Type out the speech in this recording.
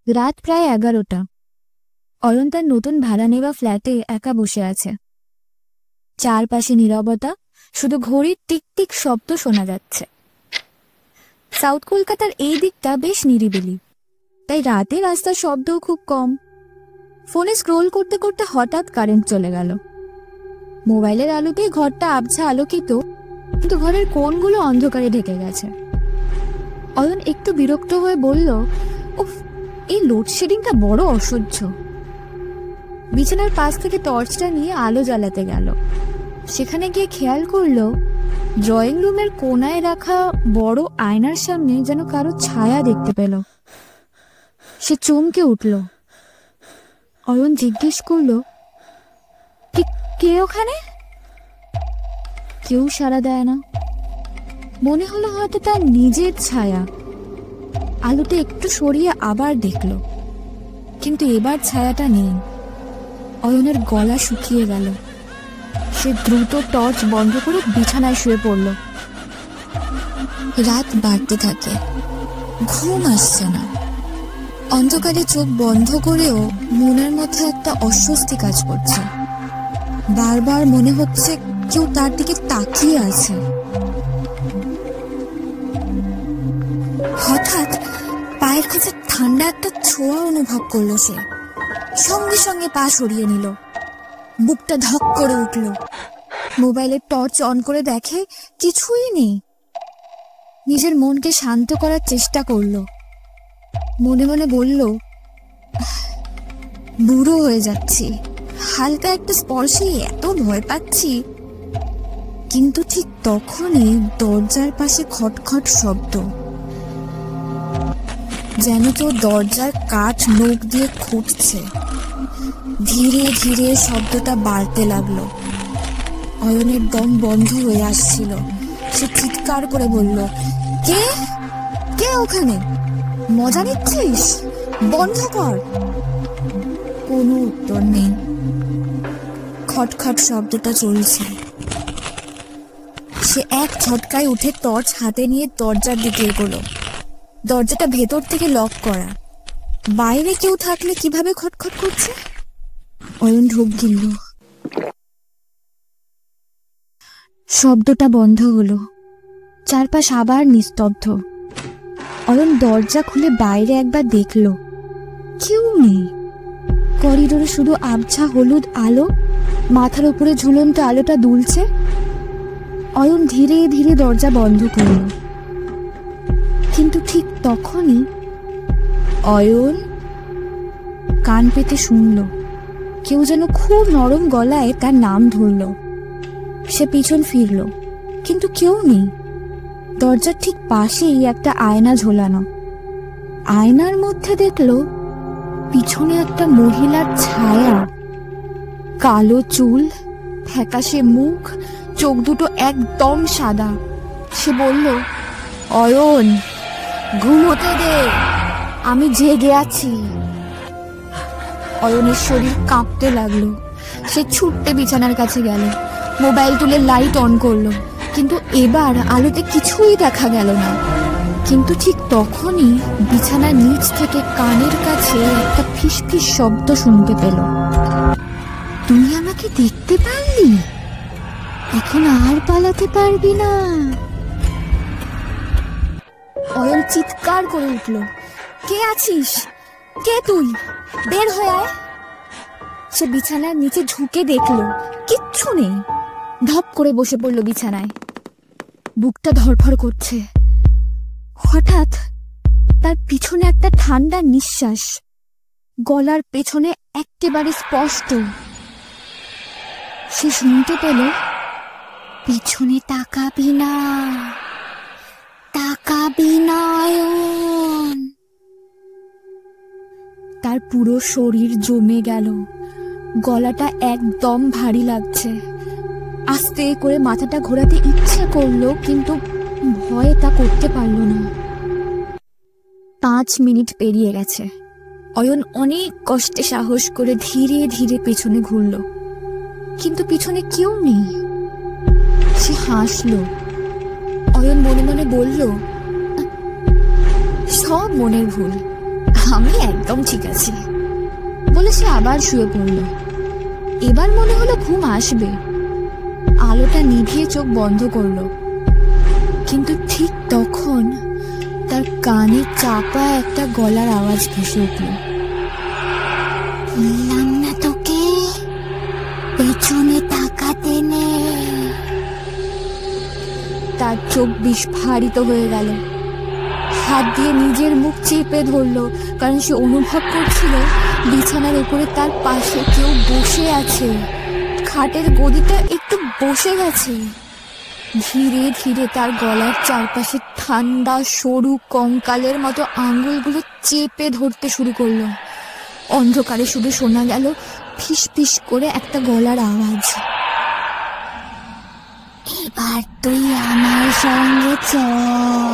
রাত প্রায় 11টা। অয়ন তার নতুন ভাড়া নেওয়া ফ্ল্যাটে একা বসে আছে। চারপাশে নীরবতা, শুধু ঘড়ির টিকটিক শব্দ শোনা যাচ্ছে। সাউথ কলকাতার এই দিকটা বেশ নিরিবিলি, তাই রাতে রাস্তার শব্দও খুব কম। ফোনে স্ক্রোল করতে করতে হঠাৎ কারেন্ট চলে গেল। মোবাইলের আলোতে ঘরটা আবছা আলোকিত, কিন্তু ঘরের কোণগুলো অন্ধকারে ঢেকে গেছে। অয়ন একটু বিরক্ত হয়ে বলল, উফ, এই লোডশেডিংটা বড় অসহ্য। বিছানার পাশ থেকে টর্চটা নিয়ে আলো জ্বালাতে গেল। সেখানে গিয়ে খেয়াল করলো ড্রয়িং রুমের কোনায় রাখা বড় আয়নার সামনে যেন কারো ছায়া দেখতে পেল। সে চমকে উঠল। অয়ন জিজ্ঞেস করলো, কে ওখানে? কেউ সাড়া দেয় না। মনে হলো হয়তো তার নিজের ছায়া। আলোটা একটু সরিয়ে আবার দেখলো, কিন্তু এবার ছায়াটা নেই। অয়নের গলা শুকিয়ে গেল। সে দ্রুত টর্চ বন্ধ করে বিছানায় শুয়ে পড়ল। রাত বাড়তে থাকে, ঘুম আসছে না। অন্ধকারে চোখ বন্ধ করেও মনের মধ্যে একটা অস্বস্তি কাজ করছে। বারবার মনে হচ্ছে কেউ তার দিকে তাকিয়ে আছে। হঠাৎ পায়ের কাছে ঠান্ডা একটা ছোঁয়া অনুভব করলো সে। সঙ্গে সঙ্গে পা সরিয়ে নিল। বুকটা ধক করে উঠল। মোবাইলের টর্চ অন করে দেখে কিছুই নেই। নিজের মনকে শান্ত করার চেষ্টা করলো। মনে মনে বলল, বুড়ো হয়ে যাচ্ছি, হালকা একটা স্পর্শে এত ভয় পাচ্ছি। কিন্তু ঠিক তখনই দরজার পাশে খটখট শব্দ, যেন কেউ দরজার কাঠ নখ দিয়ে খুঁটছে। ধীরে ধীরে শব্দটা বাড়তে লাগলো। অয়নের দম বন্ধ হয়ে আসছিল। সে চিৎকার করে বলল, কে কে ওখানে? মজা নিচ্ছিস? বন্ধ কর। কোনো উত্তর নেই। খটখট শব্দটা চলছে। সে এক ঝটকায় উঠে টর্চ হাতে নিয়ে দরজার দিকে এগোলো। দরজাটা ভেতর থেকে লক করা। বাইরে কেউ থাকলে কিভাবে খটখট করছে? অয়ন ঢোক গিলল। শব্দটা বন্ধ হলো। চারপাশ আবার নিস্তব্ধ। অয়ন দরজা খুলে বাইরে একবার দেখলো, কেউ নেই। করিডোরে শুধু আবছা হলুদ আলো, মাথার উপরে ঝুলন্ত আলোটা দুলছে। অয়ন ধীরে ধীরে দরজা বন্ধ করল। কিন্তু ঠিক তখনই অয়ন কান পেতে শুনল কেউ যেন খুব নরম গলায় তার নাম ধরল। সে পিছন ফিরল, কিন্তু কেউ নেই। দরজার ঠিক পাশেই একটা আয়না ঝোলানো। আয়নার মধ্যে দেখলো পিছনে একটা মহিলার ছায়া। কালো চুল, ফ্যাকাশে মুখ, চোখ দুটো একদম সাদা। সে বলল, অয়ন, ঘুমোতে দে, আমি জেগে আছি। অয়নের শরীর কাঁপতে লাগলো। সে ছুটতে বিছানার কাছে গেল, মোবাইল তুলে লাইট অন করলো। কিন্তু এবার আলোতে কিছুই দেখা গেল না। কিন্তু ঠিক তখনই বিছানার নিচ থেকে কানের কাছে একটা ফিসফিস শব্দ শুনতে পেল। তুই আমাকে দেখতে পারলি? এখন আর পালাতে পারবি না। অয়ন চিৎকার করে উঠল, কে আছিস? কে তুই? বের হয়ে আয়। সে বিছানার নিচে ঝুঁকে দেখল কিচ্ছু নেই। ধপ করে বসে পড়ল বিছানায়। বুকটা ধড়ফড় করছে। হঠাৎ তার পিছনে একটা ঠান্ডা নিঃশ্বাস, গলার পেছনে একেবারে স্পষ্ট। সে শুনতে পেল, পিছনে তাকাবি না, তাকাবি না অয়ন। তার পুরো শরীর জমে গেল। গলাটা একদম ভারী লাগছে। আস্তে করে মাথাটা ঘোরাতে ইচ্ছে করলো, কিন্তু ভয়ে তা করতে পারল না। 5 মিনিট পেরিয়ে গেছে। অয়ন অনেক কষ্টে সাহস করে ধীরে ধীরে পেছনে ঘুরল, কিন্তু পিছনে কেউ নেই। সে হাসলো। অয়ন মনে মনে বলল, সব মনের ভুল, আমি একদম ঠিক আছি বলে সে আবার শুয়ে পড়ল। এবার মনে হলো ঘুম আসবে। আলোটা নিভিয়ে চোখ বন্ধ করলো, কিন্তু ঠিক তখন তার কানে চাপা একটা গলার আওয়াজ ভেসে উঠল। বললাম না তোকে পেছনে তাকাতে নেই। তার চোখ বিস্ফারিত হয়ে গেল। হাত দিয়ে নিজের মুখ চেপে ধরলো, কারণ সে অনুভব করছিল বিছানার উপরে তার পাশে কেউ বসে আছে। খাটের গদিটা একটু বসে গেছে। ধীরে ধীরে তার গলার চারপাশে ঠান্ডা সরু কঙ্কালের মতো আঙ্গুলগুলো চেপে ধরতে শুরু করলো। অন্ধকারে শুধু শোনা গেল ফিস ফিস করে একটা গলার আওয়াজ। এবার তুই আমার সঙ্গে চল।